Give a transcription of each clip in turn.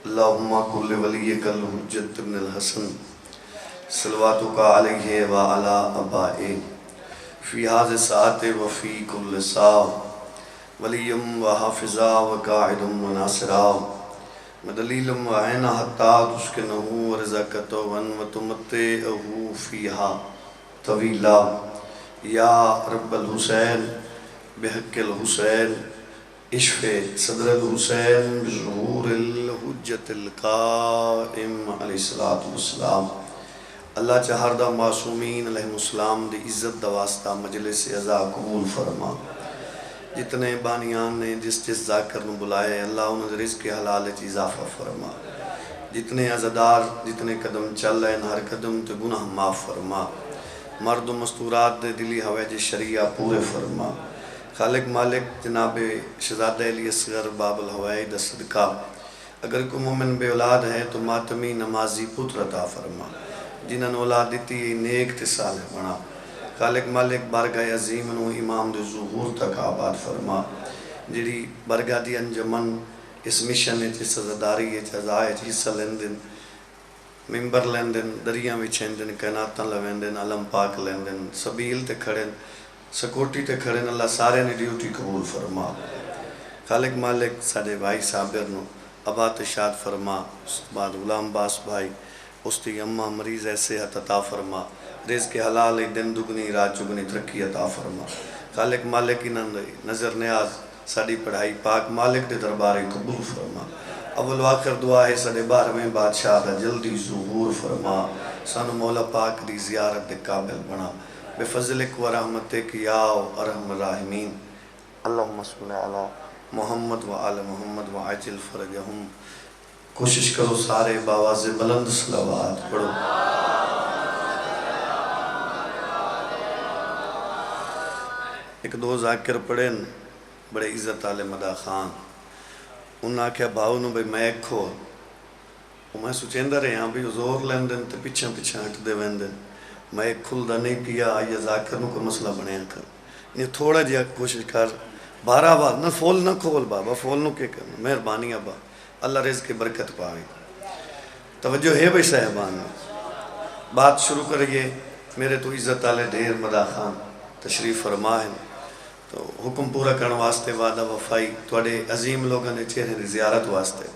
اللہم کل ولیک الحجت بن الحسن صلواتک علیہ وعلا ابائے فی حاض ساعت وفی کل ساع ولیم و حافظا و قائد و ناصرا مدلیل و عین حتی تسکنہو و رزقتو و تمتعہو فیہا طویلا یا رب الحسین بحق الحسین اشف صدر الحسین بظہور الحجت القائم علیہ السلام۔ اللہ چہردہ معصومین علیہ السلام دی عزت دا واسطہ مجلس عزا قبول فرما۔ جتنے بانیان نے جس ذاکر نو بلائے اللہ انہوں نے رزق حلال چی اضافہ فرما۔ جتنے عزدار جتنے قدم چل رہے ہر قدم تے گناہ معاف فرما۔ مرد و مستورات دے دلی حویج شریعہ پورے فرما۔ خالق مالک جناب شہزادہ علی اصغر باب الہوائی دا صدقہ اگر کوئی مومن بے اولاد ہے تو ماتمی نمازی پتر عطا فرما۔ جنہاں نے اولاد دیتی ہے نیک تے صالح بنا۔ خالق مالک بارگاہ عظیم نو امام دے ظہور تک آباد فرما۔ جڑی بارگاہ دی انجمن اس مشن ہے جس عزاداری ہے جزائے حصہ لیندن ممبر لیندن دریاں وچھیندن کائناتاں لویندن علم پاک لیندن سبیل تے کھڑن سکوٹی تے کھڑن اللہ سارے نے ڈیوٹی قبول فرما۔ خالق مالک ساڑے بھائی صابر نو عبات شاد فرما۔ اس بعد غلام باس بھائی اس دی اممہ مریض ایسے عطا فرما۔ رزق حلال دن دگنی رات چگنی ترقی عطا فرما۔ خالق مالک نظر نیاز ساڑی پڑھائی پاک مالک دے دربارے قبول فرما۔ اول واخر دعا ہے ساڑے بارہویں بادشاہ دا جلدی ظہور فرما۔ سانو مولا پاک دی زیارت دے قابل بنا بے فضلک و رحمتک یا ارحم الراحمین۔ اللہم صلی علی محمد و آل محمد و عجل فرجہم۔ کوشش کرو سارے باواز بلند صلوات پڑھو۔ ایک دو ذاکر پڑھیں بڑے عزت آل مدہ خان انہاں کیا بھاؤ نو بھئی میں کھو میں سوچیندہ رہے ہیں بھی زور لیندن تے پچھاں پچھاں ہٹ دے ویندن میں کھل دا نہیں پیا آئیے ذاکر نو کو مسئلہ بنے کر یہ تھوڑا جیا کوشش کر بارہ بار نہ فول نہ کھول بابا فول نو کے کرنا مہربانی ابا اللہ رزق کی برکت پاوے۔ توجہ ہے بھئی صاحبان بات شروع کریے میرے تو عزت آلے دیر مدہ خان تشریف فرما ہے تو حکم پورا کرنے واسطے وعدہ وفائی توڑے عظیم لوگوں نے چہرے دی زیارت واسطے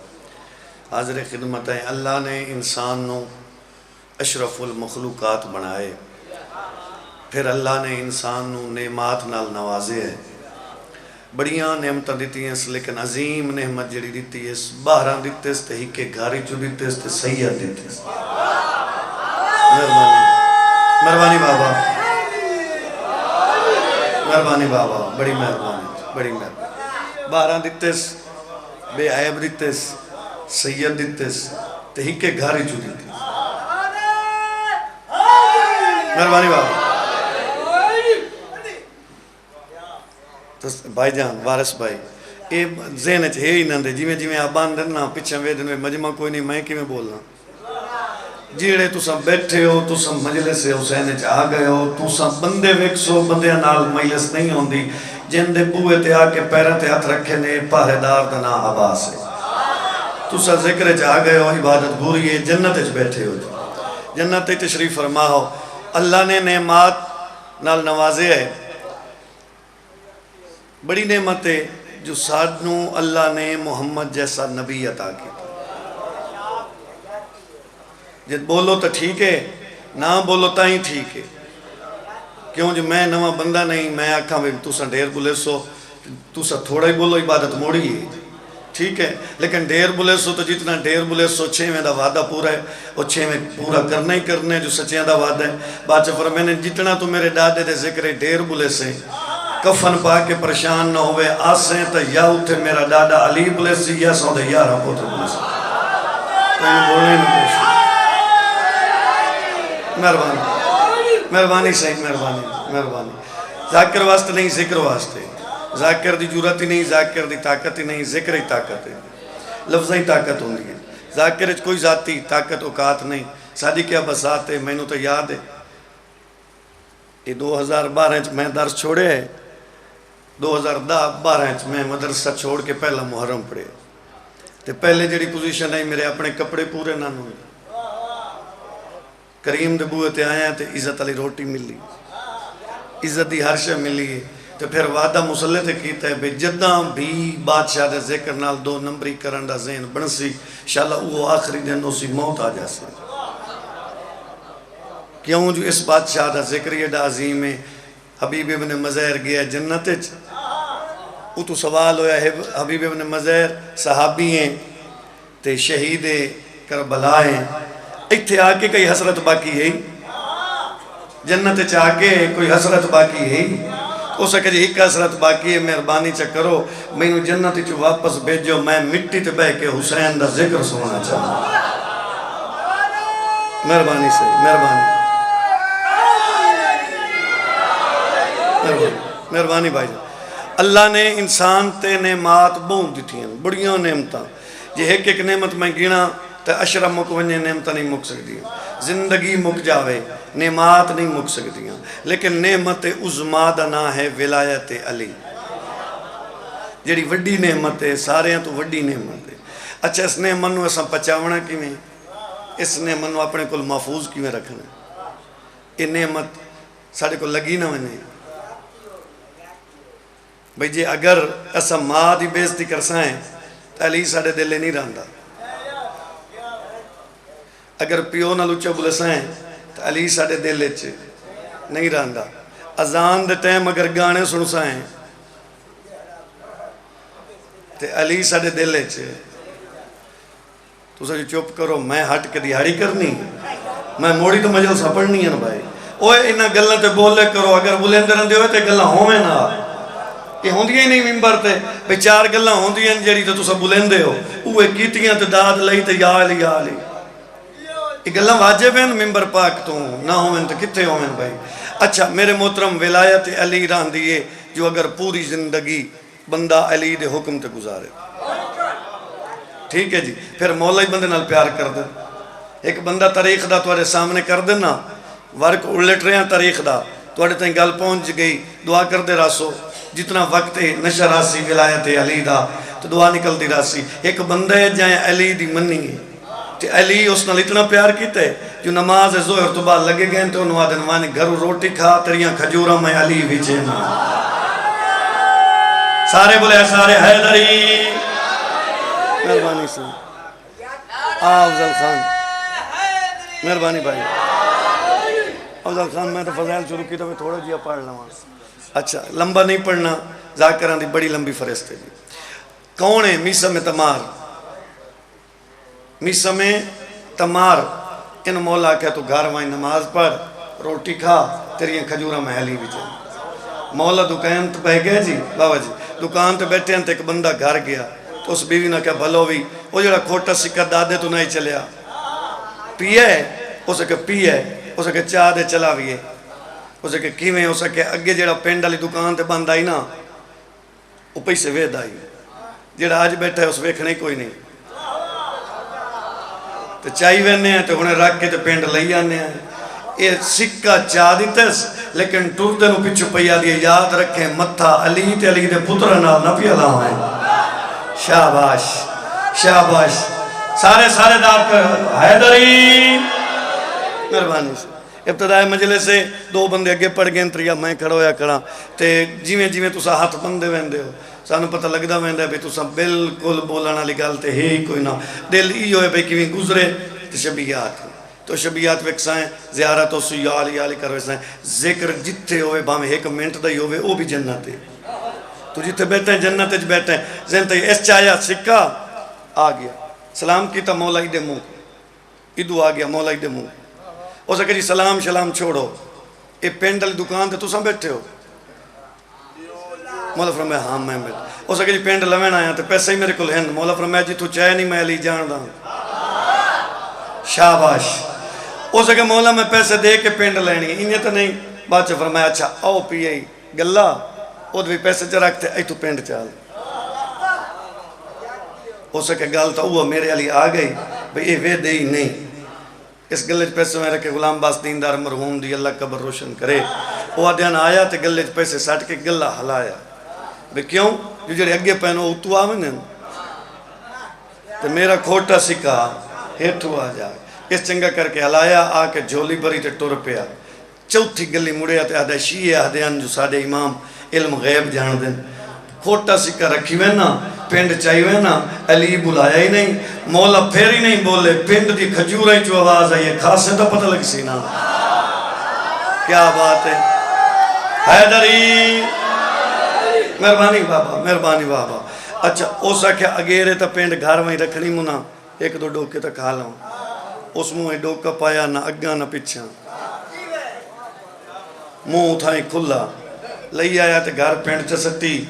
حاضر خدمت ہے۔ اللہ نے انسان نو اشرف المخلوقات بنائے پھر اللہ نے انسان نو نعمات نال نوازے ہے بڑیاں نعمتاں دیتی ہیں لیکن عظیم نعمت جڑی دیتی ہے باہراں دیتے اس تے ہی کے گھاری چو دیتے اس تے سید دیتے اس مہربانی بابا مہربانی بابا بڑی مہربانی باہراں دیتے اس بے عیب دیتے اس سید دیتے اس تے ہی کے گھاری چو دیتے مہربانی بابا تو بھائی جان وارث بھائی اے ذہن ہے ہی نہ دے جی میں آبان دینا پچھا وے دن مجمع کوئی نہیں میں کی میں بولنا جیڑے تو سب بیٹھے ہو تو سب مجلس حسین آ گئے ہو تو سب بندے ویکسو بندے نال مجلس نہیں ہوندی جن دے بوئے تے آ کے پیرہ تے ہاتھ رکھے نے پاہرے دار دا نا عباس ہے تو سب ذکر آ گئے ہو عبادت گوری ہے جنت بیٹھے ہو جنت تشریف فرما ہو اللہ نے نعمات نال نوازے ہے بڑی نعمت ہے جو سادنوں اللہ نے محمد جیسا نبی عطا کی جب بولو تو ٹھیک ہے نہ بولو تا ہی ٹھیک ہے کیوں جو میں نواں بندہ نہیں میں آکھاں میں تُسا ڈیر بولے سو تُسا تھوڑا ہی بولو عبادت موڑی ہے ٹھیک ہے لیکن ڈیر بولے سو تو جتنا ڈیر بولے سو 6 میں دا وعدہ پورا ہے اور 6 میں پورا کرنا ہی کرنا ہے جو سچیاں دا وعدہ ہے بادشاہ فرمایا نے جتنا تو میرے دادے دے ذکر ڈیر بولے سے کفن پا کے پریشان نہ ہوئے آسیں تو یا اتھے میرا دادا علی بولے سی یا سو دے یارہ پوتر بولے سی تو یہ بولنے نہیں پوچھ مہربانی صحیح مہربانی ذاکر واسطے نہیں ذکر واسطے ذاکر دی جورت ہی نہیں ذاکر دی طاقت ہی نہیں ذکر ہی طاقت ہے لفظ ہی طاقت ہوں گی ذاکر کوئی ذاتی طاقت اوقات نہیں سادی کیا بسات ہے میں نو تو یاد ہے یہ 2012 میں درس چھوڑے ہے 2012 میں مدرسہ چھوڑ کے پہلا محرم پڑھے تے پہلے جڑی پوزیشن ہے میرے اپنے کپڑے پورے نہ ہوئے، کریم دے بوئے تے آیا تے عزت علی روٹی ملی، عزت دی ہر شے ملی ہے، تے پھر وعدہ مسلح تے کیتا ہے بے جداں بھی بادشاہ دے ذکر نال 2 نمبری کرن دا ذہن بنسی انشاءاللہ وہ آخری دن اسی موت آ جاسے۔ کیوں جو اس بادشاہ دا ذکر یہ دا عظیم ہے، حبیب ابن مزیر گیا جنت وچ، وہ تو سوال ہویا ہے حبیب ابن مزیر صحابی ہیں تے شہید کربلا ہیں، ایتھے آ کے کوئی حسرت باقی ہے، جنت وچ آ کے کوئی حسرت باقی ہے، ہو سکے جی ایک حسرت باقی ہے، مہربانی چکرو مینوں جنت وچ واپس بھیجو، میں مٹی تے بہ کے حسین دا ذکر سننا چاہوں، مہربانی سے مہربانی مہربانی بھائی جان۔ اللہ نے انسان تے نعمات بہت دیتی ہیں، بڑیاں نعمتاں، جی ایک ایک نعمت میں گینا تے اشرا مک ونجے نعمتاں نہیں مک سکتی، زندگی مک جاوے نعمات نہیں مک سکتی، لیکن نعمت عظمیٰ دا نام ہے ولایت علی، جڑی وڈی نعمت ہے، سارے ہیں تو وڈی نعمت ہے۔ اچھا اس نعمت نو اساں پچاونا کیویں، اس نعمت نو اپنے کول محفوظ کیویں رکھنا، یہ نعمت ساڑے کو لگی نہ ونے بھئی جی اگر ایسا ماں دی بےزتی کرسائیں تو علی ساڑے دلے نہیں رہندا، اگر پیو نہ لچا بلسائیں تو علی ساڑے دلے نہیں رہندا، اذان دے ٹائم اگر گانے سنسائیں تو علی ساڑے دلے تو سا جو چپ کرو میں ہٹ کے دیہاڑی کرنی، میں موڑی تو مجلسہ پڑھنی ہے نا بھائی، اوہ انہاں گلہ تے بولے کرو، اگر بولندے رہندے ہوئے تے گلہ ہوئے نہ، یہ ہوندی ہی نہیں ممبر تے بھئی 4 گلہ ہوندی ہیں جیڑی تے تسا بلندے ہو، اوہ کیتیاں تے داد لئی تے یا علی یا علی، یہ گلہ واجب ہیں ممبر پاک تو نہ ہوئیں تو کتے ہوئیں بھائی۔ اچھا میرے محترم ولایت علی رہن دیئے جو اگر پوری زندگی بندہ علی دے حکم تے گزارے، ٹھیک ہے جی، پھر مولا ہی بندے نال پیار کر دے، ایک بندہ تاریخ دا توڑے سامنے کر دینا، ورک اڑلٹ رہے ہیں تاریخ دا، توڑے تین گل پہنچ گئی، دعا کر دے راسو، جتنا وقت نشر راسی ولایت علی دا تو دعا نکل دی راسی، ایک بندہ ہے جائیں علی دی منی ہے، تے علی اس نال اتنا پیار کیتا ہے جو نماز ظہر تو بعد لگے گئے تو انہوں آدھن وانی گھرو روٹی کھا تریاں کھجورہ میں علی ویچے نا، سارے بولے سارے حیدری، مہربانی سے افضل خان، مہربانی بھائی افضل خان، میں تو فضائل شروع کی تو میں تھوڑا جیا پڑھ لوں، اچھا لمبا نہیں پڑھنا، ذاکران دی بڑی لمبی فرست ہے جی۔ کون ہے میسم تمار؟ میسم تمار ان مولا کہا تو گھر وائیں نماز پڑھ روٹی کھا تیریاں کھجورہ محلی بھی جائیں، مولا دکان تو بہ گئے جی بابا جی، دکان تو بیٹھے ہیں تو ایک بندہ گھر گیا تو اس بیوی نے کہا بھلو بھی وہ جڑا کھوٹا سکہ دادے تو نہیں چلیا پیے اسے کہ پیے اسے کہ چاہ دے چلا بھی ہے اسے کہ کیویں اسے کہ اگے جڑا پینڈ علی دکان تے بند آئی نا وہ پیسے وید آئی جڑا آج بیٹھا ہے اس ویکھنے کوئی نہیں تو چاہی وینے ہیں تو انہیں رکھ کے تو پینڈ لئی آنے ہیں یہ سکہ چاہ دیتے لیکن ٹور دے نو پچھو پیا دیئے یاد رکھیں متھا علی تے علی دے پتر نال نہ پیا لاؤں شاباش شاباش سارے سارے داد کر حیدری مہربانی سے ابتدائی مجلس سے 2 بندے اگے پڑھ گئے انتریا میں کھڑا ہویا کھڑا تے جیویں جیویں تسا ہاتھ بندے ویندے ہو سانو پتہ لگدا ویندا ہے بھی تسا بالکل بولن والی گل تے ہے ہی کوئی نہ دل ای ہوئے بھی کیویں گزرے تے شبیہات تو شبیہات وکسائیں زیارت اس یا علی علی کر ویسائیں ذکر جتھے ہوئے بھامیں 1 منٹ دا ہی ہوئے وہ بھی جنت ہے تو جتھے بیٹھے ہیں جنت وچ بیٹھے ہیں ذہن تے اس چاہیا سکہ آ گیا سلام کیتا مولا ہی دے منہ ادو آ گیا مولا ہی دے منہ ہو سکے جی سلام شلام چھوڑو اے پینڈل دکان تے تساں بیٹھے ہو مولا فرمایا ہاں میں بیٹھا ہو سکے جی پینڈ لوین آیا تے پیسے ہی میرے کو لہن مولا فرمایا جی تو چاہے نہیں میں علی جان دا شاباش ہو سکے مولا میں پیسے دے کے پینڈ لینی انہیں تو نہیں بادشاہ فرمایا اچھا آؤ پیے گلہ وہ بھی پیسے چ رکھتے اے تو پینڈ چال ہو سکے گل تو وہ میرے علی آ گئی بھئی یہ وے دے ہی نہیں اس گلج پیسے میں رکھے غلام باس دیندار مرحوم دی اللہ قبر روشن کرے وہ آدھیان آیا تے گلج پیسے ساٹھ کے گلہ ہلایا بھئی کیوں جو جڑے اگے پہنو اتو آویں تو میرا کھوٹا سکا ہیٹھو آ جائے اس چنگا کر کے ہلایا آ کے جھولی بری تے ٹر پیا چوتھی گلی مڑیا تے آدھے شیعہ آدھیان جو ساڑے امام علم غیب جان دیں کھوٹا سکا رکھی ہوئے نا پینڈ چاہی ہوئے نا علی بلایا ہی نہیں مولا پھر ہی نہیں بولے پینڈ دی کھجوریں جو آواز آئی ہے خاصے تو پتہ لگ سی نا کیا بات ہے حیدری مہربانی بابا اچھا او سکھیا اگیرے تا پینڈ گھر وہیں رکھنی منا ایک دو ڈوکے تا کھا لاؤں اس منہ ڈوکا پایا نہ اگا نہ پچھا منہ اٹھائیں کھلا لئی آیا تے گھر پینڈ چسٹی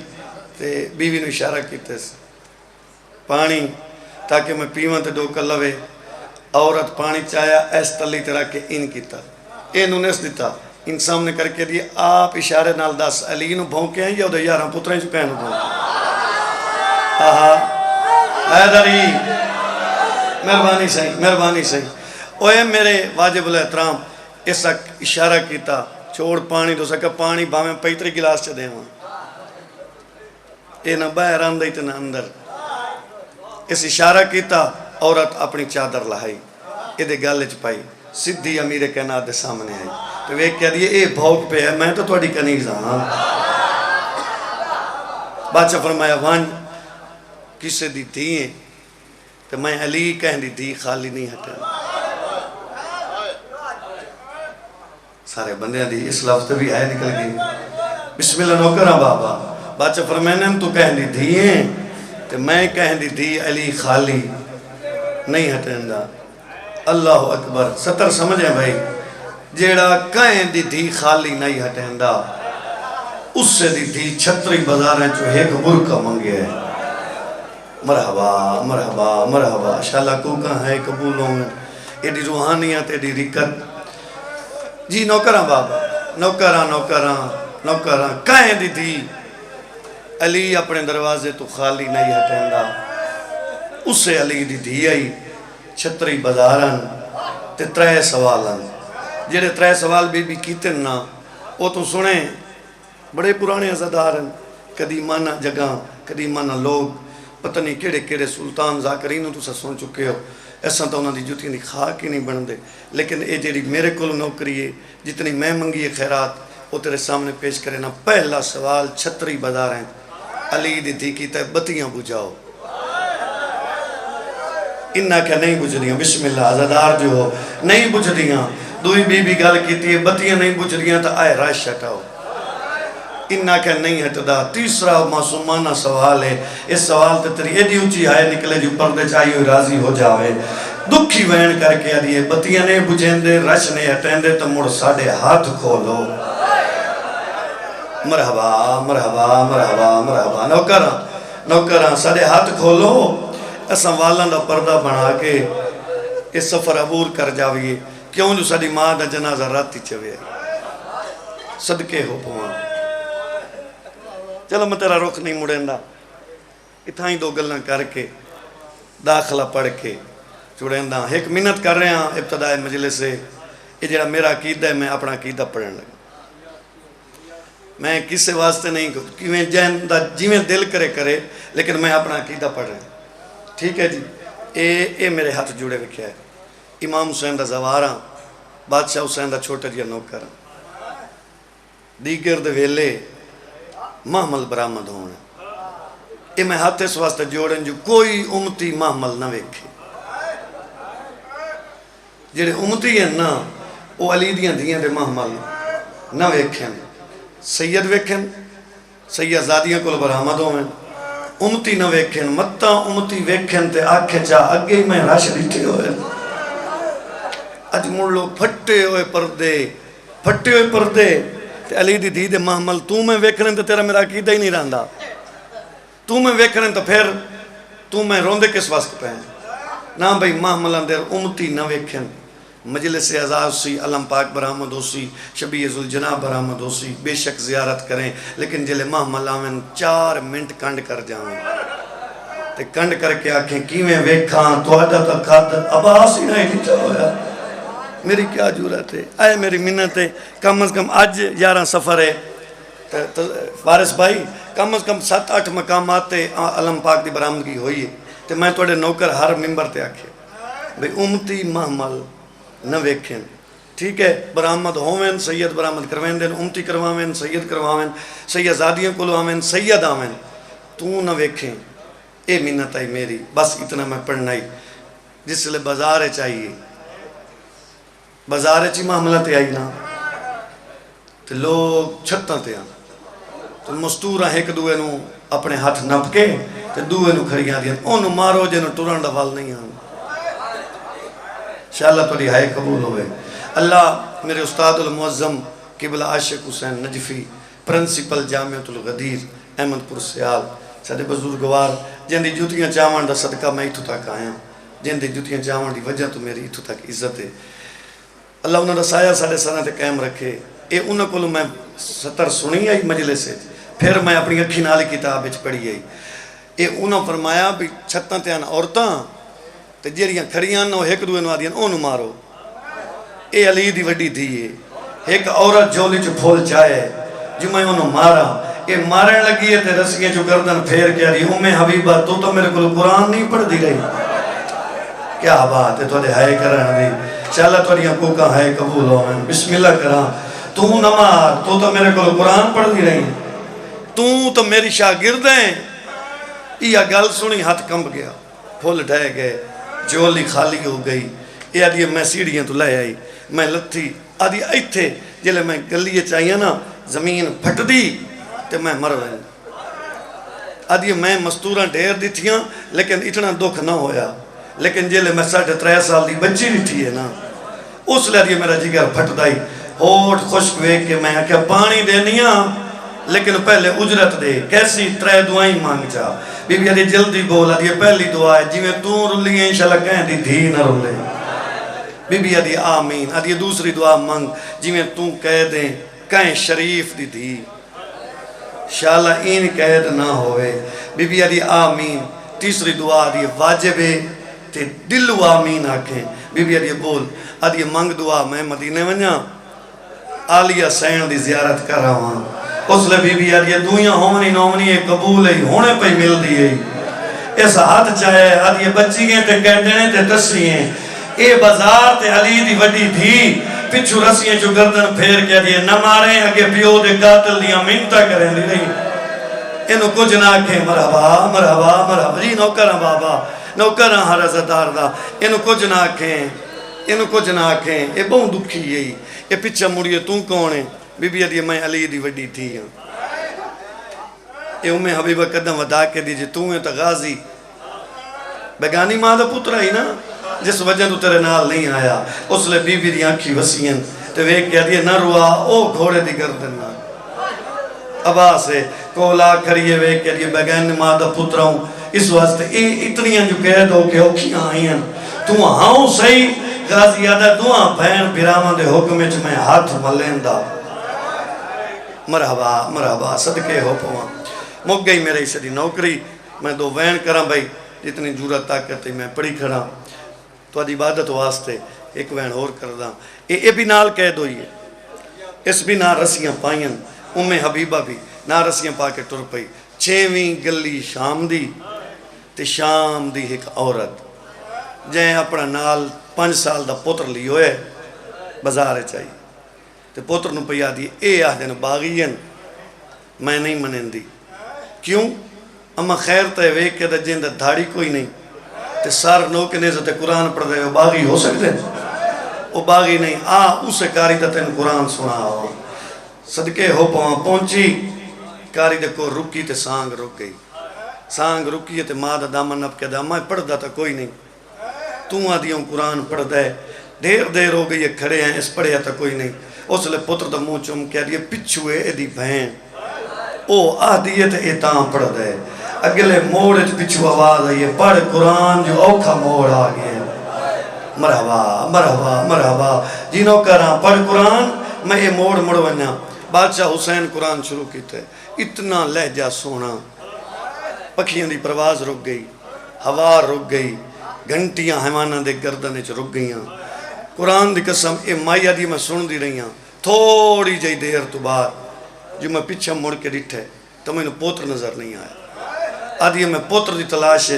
تے بیوی نے اشارہ کیتے سے پانی تاکہ میں پیواں تے ڈوکا لوے عورت پانی چایا ایس تلی طرح کے ان کیتا انہوں نے اس دیتا ان سامنے کر کے دیئے آپ اشارے نال دس علی نو بھونکے ہیں یا ادھے یارہ پتریں چکے ہیں بھونکے آہا حیدری مہربانی صحیح اوے میرے واجب الاحترام اس اشارہ کیتا چھوڑ پانی دو سکا پانی باہمیں پیتری گلاس چا دے ہوں اے نہ باہر آندھائی تے نہ اندر اس اشارہ کیتا عورت اپنی چادر لہائی اے دے گالج پائی سدھی امیر کائنات دے سامنے آئی تو وہ کہہ دیئے اے بھوک پہ ہے میں تو توڑی کنیز ہاں بادشاہ فرمایا وان کسے دی تھیں تو میں علی کہہ دی تھی خالی نہیں ہٹے سارے بندیاں دی اس لفظ بھی آئے نکل گئی بسم اللہ نوکرہ بابا بادشاہ فرمایا تو کہہ دی تھیں تو میں کہہ دی تھی علی خالی نہیں ہٹیں دا اللہ اکبر ستر سمجھیں بھائی جیڑا کہیں دی تھی خالی نہیں ہٹیں دا اس سے دی تھی چھتری بازاریں جو ایک برکہ منگے ہے مرحبا شاءاللہ کو کہاں ہے قبولوں میں ایڈی روحانیت ایڈی رکت جی نوکراں بابا نوکراں کہیں دی تھی علی اپنے دروازے تو خالی نہیں ہٹیں دا اس سے علی دی تھی آئی چھتری بازارن تے ترے سوالن جیڑے ترے سوال بھی کیتے نا وہ تو سنیں بڑے پرانے عزدارن کدی مانا جگہ کدی مانا لوگ پتہ نہیں کیڑے کیڑے سلطان ذاکرینوں تو سا سن چکے ہو ایسا تو انہوں نے جوتیاں دی خاک ہی نہیں بن دے لیکن اے جیڑی میرے کول نوکری ہے جتنی میں منگی ہے خیرات وہ تیرے سامنے پیش کرے نا پہلا سوال چھتری بازاریں علی دی تھی کیتا ہے بتیاں بجھاؤ انہا کیا نہیں بجھ دیاں بسم اللہ عزدار جو ہو نہیں بجھ دیاں دوئی بی بی گال کیتی ہے بتیاں نہیں بجھ دیاں تا آئے راش ہٹاؤ انہا کیا نہیں ہٹدا تیسرا معصومانہ سوال ہے اس سوال تے تری ایڈی اونچی آئے نکلے جو پردے چاہیے ہوئی راضی ہو جاوے دکھی وین کر کے آدھی ہے بتیاں نہیں بجھیں دے رش نہیں ہٹیں دے تو مڑ ساڑے ہاتھ کھولو مرحبا نوکراں ساڑے ہاتھ کھولو ایسا والاں دا پردہ بنا کے اس سفر عبور کر جاویے کیوں جو ساڑی ماں دا جنازہ راتی چوے صدقے ہو پوان چلو میں تیرا رخ نہیں مڑیں دا اتھائیں دو گلنا کر کے داخلہ پڑھ کے چوڑیں دا ایک منت کر رہے ہیں ابتدائی مجلس سے یہ جڑا میرا عقیدہ ہے میں اپنا عقیدہ پڑھیں لگا میں کسی واسطے نہیں جیویں دل کرے لیکن میں اپنا عقیدہ پڑھ رہا ہوں ٹھیک ہے جی اے میرے ہاتھ جوڑے رکھیا ہے امام حسین دا زواراں بادشاہ حسین دا چھوٹا جیا نوکر دیگر دے ویلے محمل برآمد ہونے اے میں ہاتھ اس واسطے جوڑیں جو کوئی امتی محمل نہ ویکھے جڑے امتی ہیں نا وہ علی دیاں دیاں دے محمل نہ ویکھیں سید ویکھیں سید زادیاں کل برآمد ہوئیں امتی نہ ویکھیں متا امتی ویکھیں تے آکھے چاہ اگے میں راش ڈیٹھے ہوئے اج مڑ لوگ پھٹے ہوئے پردے تے علی دی دی دے محمل تو میں ویکھیں تے تیرا میرا عقیدہ ہی نہیں رہندا تو میں ویکھیں تے پھر تو میں روندے کس واسطے پہ ہیں نا بھئی محمل اندر امتی نہ ویکھیں مجلس اعزاز سی علم پاک برآمد ہو سی شبیہ ذوالجناح برآمد ہو سی بے شک زیارت کریں لیکن جلے محمل آمین 4 منٹ کنڈ کر جائیں تے کنڈ کر کے آکھیں کیویں ویکھاں تو آدھا تا قادر عباس ہی نہیں لٹھا ہویا میری کیا جورت ہے آئے میری منت ہے کم از کم آج 11 سفر ہے فارس بھائی کم از کم 7-8 مقامات علم پاک دی برآمدگی ہوئی ہے تو میں توڑے نوکر ہر ممبر تے آکھے بھئی امتی محمل نہ ویکھیں، ٹھیک ہے، برآمد ہوویں سید برآمد کرویں دین، امتی کرواویں سید کرواویں، سید زادیاں کلو آویں سید آویں، تو نہ ویکھیں، اے منت آئی میری، بس اتنا میں پڑھنا ہی. جس لئے بازار چاہیے، بازار چی معاملہ تے آئی نا تو لوگ چھتاں تے آن تو مستورہ ایک دوئے نو اپنے ہاتھ نپ کے تو دوئے نو کھڑیاں دیا انہوں مارو جنہوں ٹوران ڈفال نہیں آن. انشاءاللہ تو رہائے قبول ہوئے. اللہ میرے استاد المعظم قبلہ عاشق حسین نجفی پرنسپل جامعۃ الغدیر احمد پور سیال ساڑھے بزرگوار جن دی جوتیاں چاوان دا صدقہ میں اتھو تک آیا، جن دی جوتیاں چاوان دی وجہ تو میری اتھو تک عزت ہے. اللہ انہوں نے سایہ ساڑھے سنہ تے قائم رکھے. اے انہوں کو میں ستر سنی آئی مجلے سے، پھر میں اپنی اکھی نالی کتاب اچ پڑھی آئی. اے انہوں فرمایا بھی چھتاں تے آن عورتاں تے جیریاں کھڑیاں نو ایک دوئے نو آدیاں انہوں مارو. اے علی دی وڈی تھی ہے، ایک عورت جولی چو پھول چاہے جو میں انہوں مارا، اے مارن لگی ہے تے رسیاں جو گردن پھیر کے آدھی حبیبہ تو میرے کو قرآن نہیں پڑھ دی رہی. کیا بات ہے تو دے ہائے کرن دی. انشاءاللہ تو دیاں کو کا ہائے قبول ہوئیں. بسم اللہ کران. تو نہ مار، تو میرے کو قرآن پڑھ دی رہی، تو میری شاگرد ہیں. یہ گل سنی ہاتھ کمب گیا، پھول ڈھائے گئے، جولی خالی ہو گئی. یہ آدھی میں سیڑھیاں تو لائے آئی، میں لتھی آدھی ایتھے جلے میں گلیے چاہیے نا زمین پھٹ دی تے میں مر رہے. آدھی میں مستوراں ڈھیر دی تھیاں لیکن اتنا دکھ نہ ہویا. لیکن جلے میں 3.5 سال دی بچی رہی ہے نا اس لئے آدھی میرا جگر پھٹ دائی. ہوٹ خشک ویک کے میں کہ پانی دینیاں لیکن پہلے اجرت دے. کیسی 3 دعائیں مانگ جا. بی بی آدھی جلدی بول، آدھی پہلی دعا ہے جی میں تو رلی ہیں انشاءاللہ کہیں دی دھی نہ رلے. بی بی آدھی آمین. آدھی دوسری دعا مانگ جی میں تو کہہ دیں کہیں شریف دی دھی انشاءاللہ این قید نہ ہوئے. بی بی آدھی آمین. تیسری دعا آدھی واجب ہے تے دلو آمین آکھیں. بی بی آدھی بول، آدھی مانگ دعا میں مدینے ونجا آلیہ سین دی زیارت کر رہا ہوں. اس لئے بی بی آدھی دویاں ہونی نومنی ایک قبول ہے ہونے پہ مل دی ہے. اس ہاتھ چاہے آدھی بچی گئے تے کہہ دینے تے تسری ہیں. اے بازار تے علی دی وڈی تھی پچھو رسیاں جو گردن پھیر کے دیئے نہ ماریں اگے پیو دے قاتل دیاں منتہ کریں دی نہیں. انہوں کچھ نہ کہیں مرحبا مرحبا مرحبا جی نوکرہ بابا نوکرہ ہر عزتار دا. انہوں کچھ نہ کہیں، انہوں کچھ نہ کہیں. اے بہت دکھی یہی. اے پچھا مڑیے تو کون ہے؟ بی بی آدھی میں علی دی وڈی تھی ہوں. اے حبیبہ قدم ودا کے دیجئے تو ہیں تا غازی بیگانی ماں دا پترہ ہی نا جس وجہ تو تیرے نال نہیں آیا. اس لئے بی بی دی آنکھی وسیعن تے ویک کہہ دیئے نہ روا او گھوڑے دی گردن نہ ابا سے کولا کریے ویک کہہ دیئے بیگانی ماں دا پترہ ہوں. اس واسطے اتنیاں جو کہہ دو کہ اوکھیاں آئیں تو ہاں صحیح غازی آدھا دعا بین پیرامن دے حکم اچ میں ہاتھ ملین دا. مرحبا مرحبا صدقے ہو پوان. مک گئی میرے اسے دی نوکری. میں 2 وین کراں بھائی جتنی جورت طاقت ہے میں پڑھی کھڑا تو آدھی عبادت واسطے ایک وین اور کرداں. اے بھی نال قید ہوئی ہے. اس بھی نہ رسیاں پائیں. حبیبہ بھی نہ رسیاں پا کے ٹر پئی. 6ویں گلی شام دی تے شام دی ایک عورت جائیں اپنا نال 5 سال دا پتر لی ہوئے بازار چاہیے تے پتر نو پیا دی اے آدھن باغین میں نہیں منین دی. کیوں؟ اما خیر تے ویک کے دا جن دا دھاڑی کوئی نہیں تے سار نو کے نیزہ تے قرآن پڑھ دے وہ باغی ہو سکتے وہ باغی نہیں. اسے کاری دا تین قرآن سنا ہو صدقے ہو پہنچی کاری دے کو رکی تے سانگ رک گئی. سانگ رکی تے ماں دا دامن نب کے دامن پڑھ دا تا کوئی نہیں. تو آدھیوں قرآن پڑھ دے دیر ہو گئی کھڑے ہیں اس پڑھیا تا کوئی نہیں. اس لئے پتر دا منہ چوم کہہ دیئے پچھوے ایدی بہن او آدھیے تے ایتاں پڑھ دے. اگلے موڑ پچھو آواز آئیے پڑھ قرآن جو اوکھا موڑ آگئے. مرحبا مرحبا مرحبا جنہوں کراں پڑھ قرآن میں یہ موڑ مڑ ونیا. بادشاہ حسین قرآن شروع کیتے اتنا لہجہ سونا. پکھیاں دی پرواز رک گئی، ہوا رک گئی، گھنٹیاں حیوانہ دے گردنے چ رک گئیاں. قرآن دی قسم اے مائیہ دی میں سن دی رہیاں. تھوڑی جائی دیر تو بعد جو میں پیچھے مڑ کے ڈٹھے تو میں نے پوتر نظر نہیں آیا. آدھی میں پوتر دی تلاش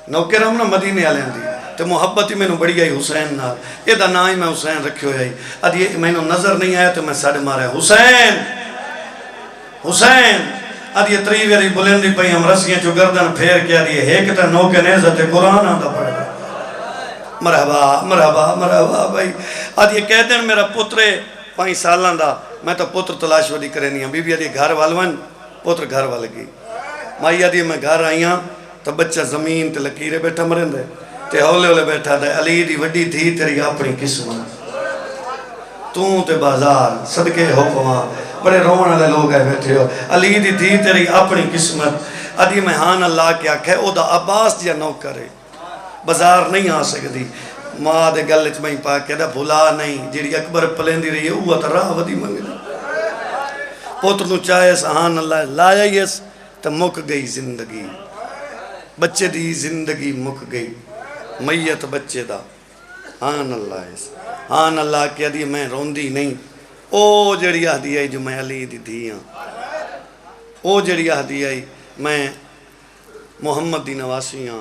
نوکر ہم نا مدینے والے دی تے محبت ہی میں بڑی آئی حسین نال، یہ دا نا ہی میں حسین رکھے ہوئی ادھی میں نظر نہیں آیا تو میں ساڑھے مارا حسین حسین ادھی تری ویری بلندی پئی ہم رسیاں چو گردن پھیر کے ادھی ایک تا نوکے نیزت قرآن آندا پڑھ گا مرحبا مرحبا مرحبا بھائی ادھی کہتے ہیں میرا پترے 5 سالان دا میں تو پتر تلاش وڈی کرے نہیں ہوں بی بی ادھی گھر والون پتر گھر وال گئی مائی ادھی میں گھر آئیاں تو بچہ زمین تے لکیرے بیٹھا مرن دے تے ہولے ہولے بیٹھا دے علی دی وڈی تھی تیری اپنی قسمت تے بازار صدقے ہو پواں بڑے رومن والے لوگ ہے بیٹھے ہو علی دی تھی تیری اپنی قسمت ادھی میں ہان اللہ کیا کہے او دا عباس جیا نوکر ہے بازار نہیں آ سکتی ماں دے گل وچ میں پا کے دا بھلا نہیں جیڑی اکبر پلیندی رہی ہے اوہ تے راہ ودی منگدی پوتر نو چاہے سہان اللہ لایا یس تے مک گئی زندگی بچے دی زندگی مک گئی میت بچے دا آن اللہ ہے آن اللہ کیا دی میں روندی نہیں او جڑی آدھی آئی جو میں علی دی دھیاں او جڑی آدھی آئی میں محمد دی نواسیاں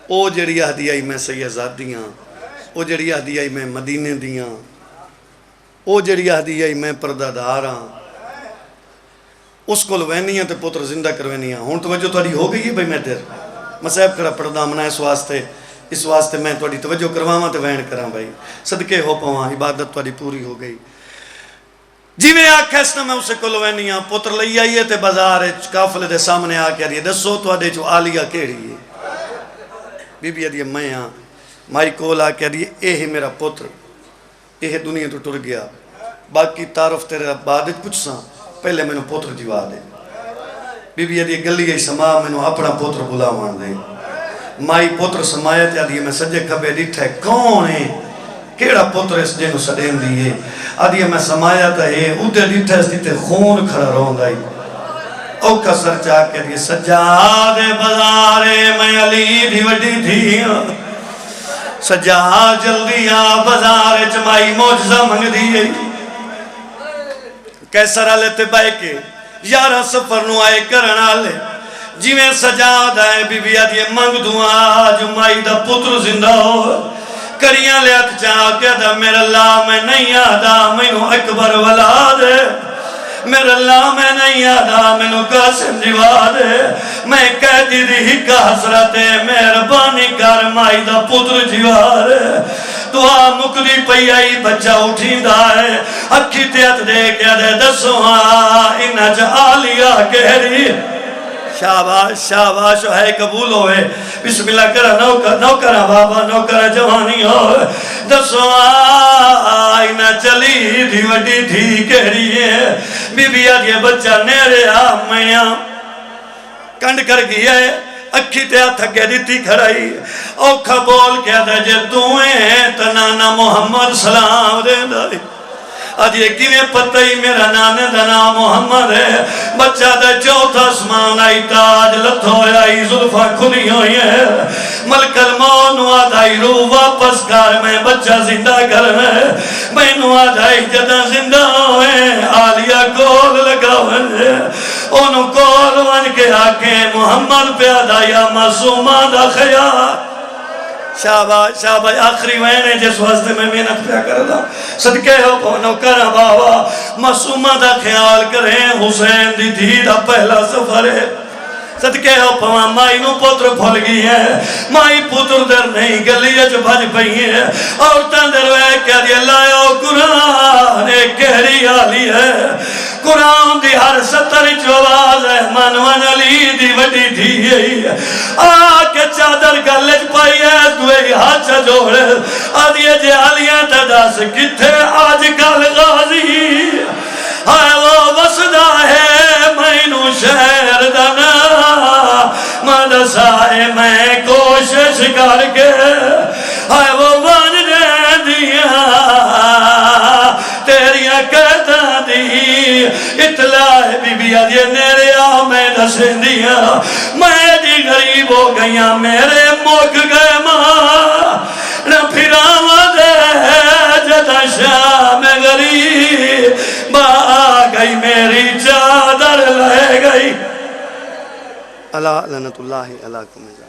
او جڑی آدھی آئی میں سیدزادیاں او جڑی آدھی آئی میں مدینے دیاں او جڑی آدھی آئی میں پردہ داراں اس کو لوینیاں تے پتر زندہ کروینیاں ہون توجہ توڑی ہو گئی ہے بھئی میں دیر مسائب کرا پڑھدا منا اس واسطے میں توڑی توجہ کرواما تے وین کراں بھائی صدقے ہو پواں عبادت توڑی پوری ہو گئی جی میں آکھا اس نے میں اسے کو لوینیاں پتر لئی آئیے تے بازار کافلے دے سامنے آکے آئیے دسو توڑے جو آلیہ کیڑی ہے بی بی آدھی میں ہاں مائی کول آکے آدھی اے ہی میرا پتر اے ہی دنیا تو ٹر گیا باقی تعارف تیرے بعد کچھ ساں پہلے میں نے پتر جیوا دے بی بی آدھی گلی گئی سما میں نے اپنا پتر بلا مان دے مائی پتر سمایا تے آدھی میں سجے کھبے ڈٹھے کون ہے کیڑا پتر اس جنو سڑین دیئے آدھی میں سمایا تا ہے ادھے ڈٹھے اس دیتے خون کھڑا رون دائی اوکھا سر چاہ کے دیئے سجاد بازارے میں علی دی وڈی دھیاں سجاد جلدیاں بازارے چمائی موجزہ منگ دیئے کیسر آلے تے بائے کے یارہ سفر نو آئے کرنا لے جی میں سجاد آئے بی بی آدھی منگ دعا جو مائی دا پتر زندہ ہو کریاں لے اک چاہ کے دا میرا اللہ میں نہیں آدھا میں نو اکبر ولا دے میرا اللہ میں نہیں آدھا میں نو قاسم جیوا دے میں قیدی دی ہی کا حسرت مہربانی کر مائی دا پتر جیوا دے دعا مکری پئی آئی بچہ اٹھیں دائے اکھی تیت دے کیا دے دسو ہاں انہ جا آلیہ کہری شاباش شاباش ہے قبول ہوئے بسم اللہ کرا نوکرہ بابا نوکرہ جوانی ہوئے دسو آئینہ چلی دی وڈی تھی کہری ہے بی بی آدھے بچہ نیرے آمیاں کنڈ کر گیا ہے اکھی تے تھکے دیتی کھڑائی اوکھا بول کیا دے جے دوئیں تنانا محمد سلام دے دائی آج یہ کیویں پتہ ہی میرا نانے دا نام محمد ہے بچہ دے چوتھا اسمان آئی تاج لتھو آئی ظلفہ کھلی ہوئی ہے ملک المون آدھائی روح واپس کر میں بچہ زندہ کر میں نو آدھائی جدہ زندہ ہوئے آلیہ کول لگا ہوئے انہوں کول ون کے آکھیں محمد پیادہ یا معصومہ دا خیال شاباش شاباش آخری وینے جس واسطے میں محنت پیا کر دا صدقے ہو پونو کرا بابا معصومہ دا خیال کریں حسین دی تھی دا پہلا سفر ہے صدقے ہو پوان مائی نو پتر پھول گئی ہے مائی پتر در نہیں گلی اچ بھج پئی ہے عورتاں در وے کیا دی اللہ او قرآن ایک گہری آلی ہے قرآن دی ہر ستر چواز ہے منوان علی دی وڈی تھی ہے آکے چادر گلج پائی ہے دوئے ہاتھ جوڑے آدھیے جے آلیاں تداس کتھے آج کل غازی ہائے وہ وسدہ ہے مینو شہر دنا مدسائے میں کوشش کر کے ہائے وہ بن دے دیا تیریاں کہتا دی اطلاع بی بی آدھے میرے آمیں دسیں دیا میں دی غریب ہو گئیاں میرے موک گئے ماں نہ پھراوا دے جدہ شام غریب آ گئی میری چادر لے گئی اللہ لعنت اللہ علیکم